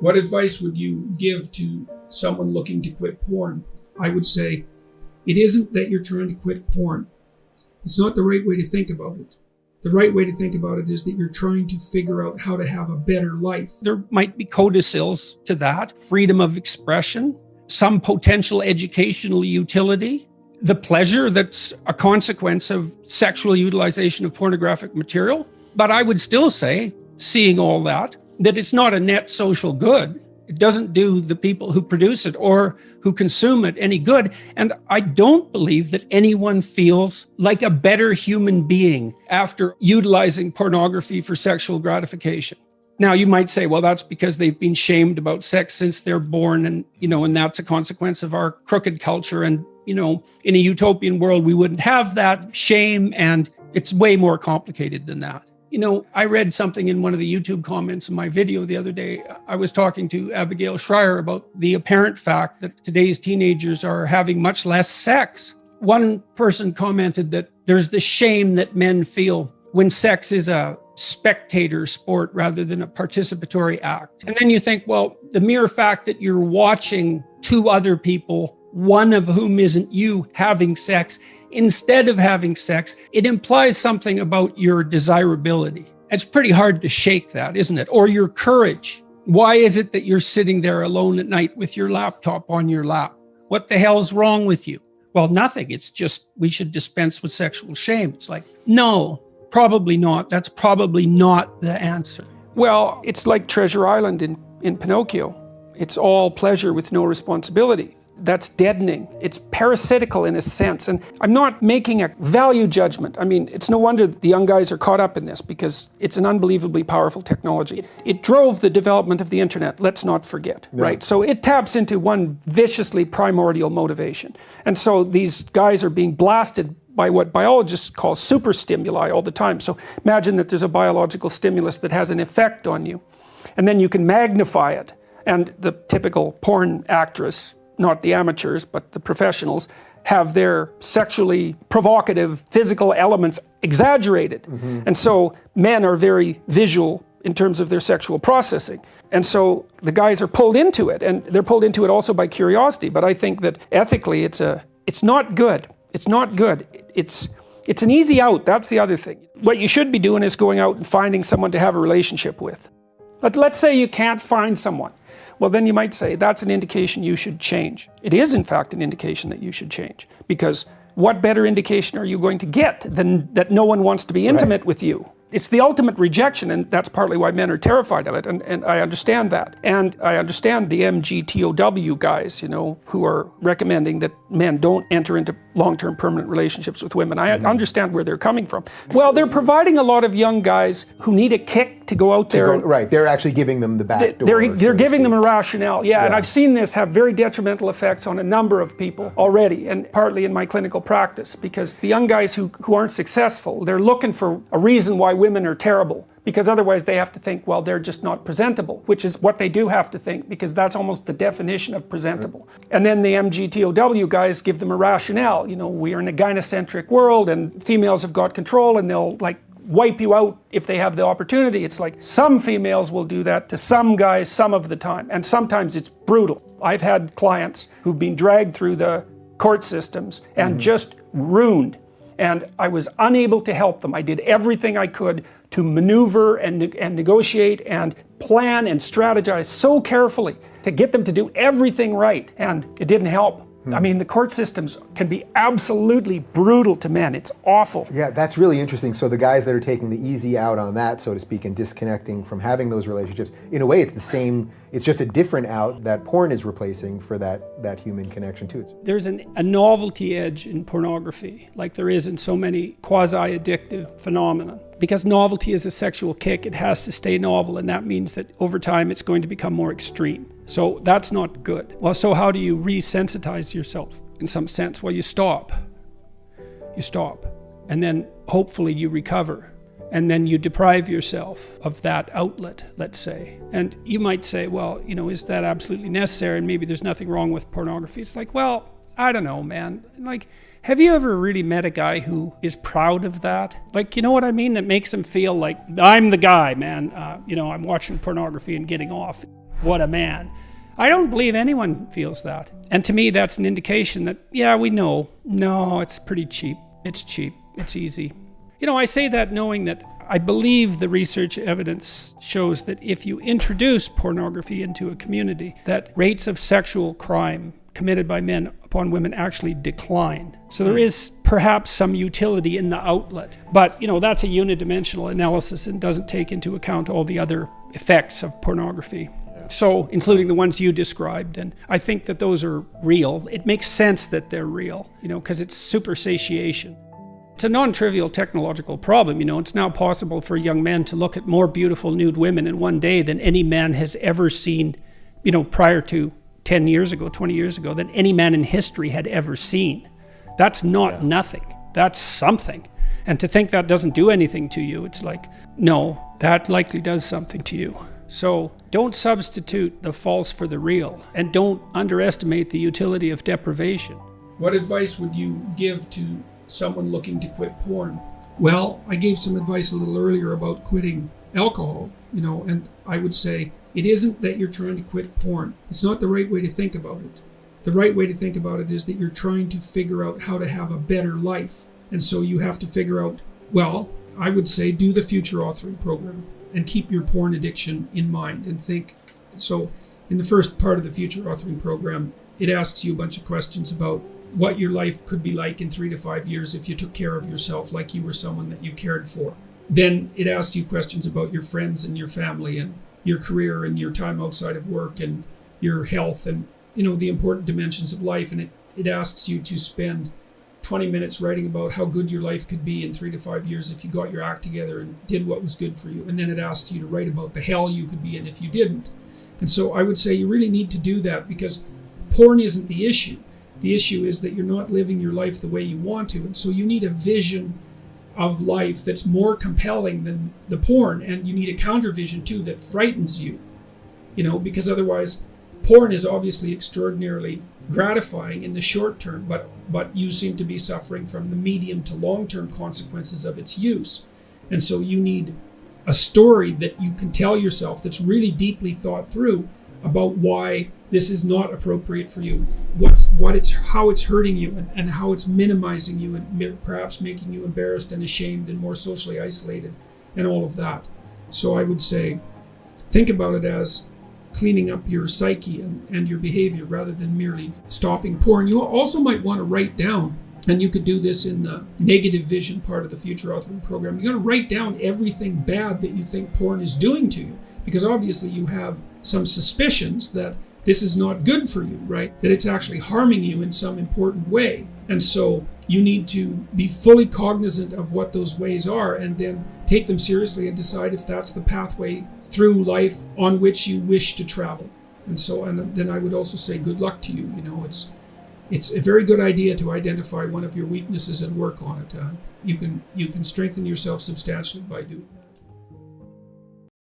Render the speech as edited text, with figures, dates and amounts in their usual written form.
What advice would you give to someone looking to quit porn? I would say, it isn't that you're trying to quit porn. It's not the right way to think about it. The right way to think about it is that you're trying to figure out how to have a better life. There might be codicils to that, freedom of expression, some potential educational utility, the pleasure that's a consequence of sexual utilization of pornographic material. But I would still say, seeing all that it's not a net social good. It doesn't do the people who produce it or who consume it any good. And I don't believe that anyone feels like a better human being after utilizing pornography for sexual gratification. Now, you might say, well, that's because they've been shamed about sex since they're born. And, and that's a consequence of our crooked culture. And, in a utopian world, we wouldn't have that shame. And it's way more complicated than that. I read something in one of the YouTube comments in my video the other day. I was talking to Abigail Schreier about the apparent fact that today's teenagers are having much less sex. One person commented that there's the shame that men feel when sex is a spectator sport rather than a participatory act. And then you think, well, the mere fact that you're watching two other people, one of whom isn't you, having sex, instead of having sex, it implies something about your desirability. It's pretty hard to shake that, isn't it? Or your courage. Why is it that you're sitting there alone at night with your laptop on your lap? What the hell's wrong with you? Well, nothing. It's just we should dispense with sexual shame. It's like, no, probably not. That's probably not the answer. Well, it's like Treasure Island in Pinocchio. It's all pleasure with no responsibility. That's deadening. It's parasitical in a sense. And I'm not making a value judgment. I mean, it's no wonder the young guys are caught up in this because it's an unbelievably powerful technology. It drove the development of the internet, let's not forget, right? So it taps into one viciously primordial motivation. And so these guys are being blasted by what biologists call super stimuli all the time. So imagine that there's a biological stimulus that has an effect on you, and then you can magnify it. And the typical porn actress, not the amateurs, but the professionals, have their sexually provocative physical elements exaggerated. And so men are very visual in terms of their sexual processing. And so the guys are pulled into it, and they're pulled into it also by curiosity. But I think that ethically it's not good. It's not good. It's an easy out. That's the other thing. What you should be doing is going out and finding someone to have a relationship with. But let's say you can't find someone. Well, then you might say that's an indication you should change. It is, in fact, an indication that you should change. Because what better indication are you going to get than that no one wants to be intimate with you? It's the ultimate rejection, and that's partly why men are terrified of it, and I understand that. And I understand the MGTOW guys, who are recommending that men don't enter into long-term permanent relationships with women. I understand where they're coming from. Well, they're providing a lot of young guys who need a kick to go out there. Right, they're actually giving them the back door. They're giving them a rationale, and I've seen this have very detrimental effects on a number of people already, and partly in my clinical practice, because the young guys who aren't successful, they're looking for a reason why women are terrible, because otherwise they have to think, well, they're just not presentable, which is what they do have to think, because that's almost the definition of presentable. And then the MGTOW guys give them a rationale. We are in a gynocentric world and females have got control and they'll wipe you out if they have the opportunity. It's like some females will do that to some guys some of the time, and sometimes it's brutal. I've had clients who've been dragged through the court systems and just ruined. And I was unable to help them. I did everything I could to maneuver and negotiate and plan and strategize so carefully to get them to do everything right, and it didn't help. I mean, the court systems can be absolutely brutal to men. It's awful. Yeah, that's really interesting. So the guys that are taking the easy out on that, so to speak, and disconnecting from having those relationships, in a way it's the same, it's just a different out that porn is replacing for that human connection too. There's a novelty edge in pornography, like there is in so many quasi-addictive phenomena. Because novelty is a sexual kick, it has to stay novel, and that means that over time it's going to become more extreme. So that's not good. Well, so how do you resensitize yourself in some sense? Well, you stop. You stop. And then hopefully you recover. And then you deprive yourself of that outlet, let's say. And you might say, well, is that absolutely necessary? And maybe there's nothing wrong with pornography. It's like, well, I don't know, man. Have you ever really met a guy who is proud of that? You know what I mean? That makes him feel like, I'm the guy, man. I'm watching pornography and getting off. What a man. I don't believe anyone feels that. And to me, that's an indication that, yeah, we know. No, it's pretty cheap. It's cheap. It's easy. You know, I say that knowing that I believe the research evidence shows that if you introduce pornography into a community, that rates of sexual crime committed by men upon women actually decline. So there is perhaps some utility in the outlet. But, you know, that's a unidimensional analysis and doesn't take into account all the other effects of pornography. So, including the ones you described. And I think that those are real. It makes sense that they're real, you know, because it's super satiation. It's a non-trivial technological problem, you know. It's now possible for young men to look at more beautiful nude women in one day than any man has ever seen, you know, prior to 10 years ago, 20 years ago, than any man in history had ever seen. That's not nothing. That's something. And to think that doesn't do anything to you, it's like, no, that likely does something to you. So don't substitute the false for the real, and don't underestimate the utility of deprivation. What advice would you give to someone looking to quit porn? Well, I gave some advice a little earlier about quitting alcohol, you know, and I would say it isn't that you're trying to quit porn. It's not the right way to think about it. The right way to think about it is that you're trying to figure out how to have a better life. And so you have to figure out, well, I would say do the future authoring program and keep your porn addiction in mind and think. So in the first part of the future authoring program, it asks you a bunch of questions about what your life could be like in 3 to 5 years if you took care of yourself like you were someone that you cared for. Then it asks you questions about your friends and your family and your career and your time outside of work and your health and, you know, the important dimensions of life. And it asks you to spend 20 minutes writing about how good your life could be in 3 to 5 years if you got your act together and did what was good for you. And then it asks you to write about the hell you could be in if you didn't. And so I would say you really need to do that, because porn isn't the issue. The issue is that you're not living your life the way you want to. And so you need a vision of life that's more compelling than the porn. And you need a counter vision too that frightens you, you know, because otherwise porn is obviously extraordinarily gratifying in the short term, but you seem to be suffering from the medium to long-term consequences of its use. And so you need a story that you can tell yourself that's really deeply thought through about why this is not appropriate for you, how it's hurting you and how it's minimizing you and perhaps making you embarrassed and ashamed and more socially isolated and all of that. So I would say think about it as cleaning up your psyche and your behavior rather than merely stopping porn. You also might want to write down, and you could do this in the negative vision part of the future authoring program. You got to write down everything bad that you think porn is doing to you, because obviously you have some suspicions that this is not good for you, right? That it's actually harming you in some important way. And so you need to be fully cognizant of what those ways are and then take them seriously and decide if that's the pathway through life on which you wish to travel. And so, and then I would also say good luck to you. You know, it's a very good idea to identify one of your weaknesses and work on it. You can strengthen yourself substantially by doing that.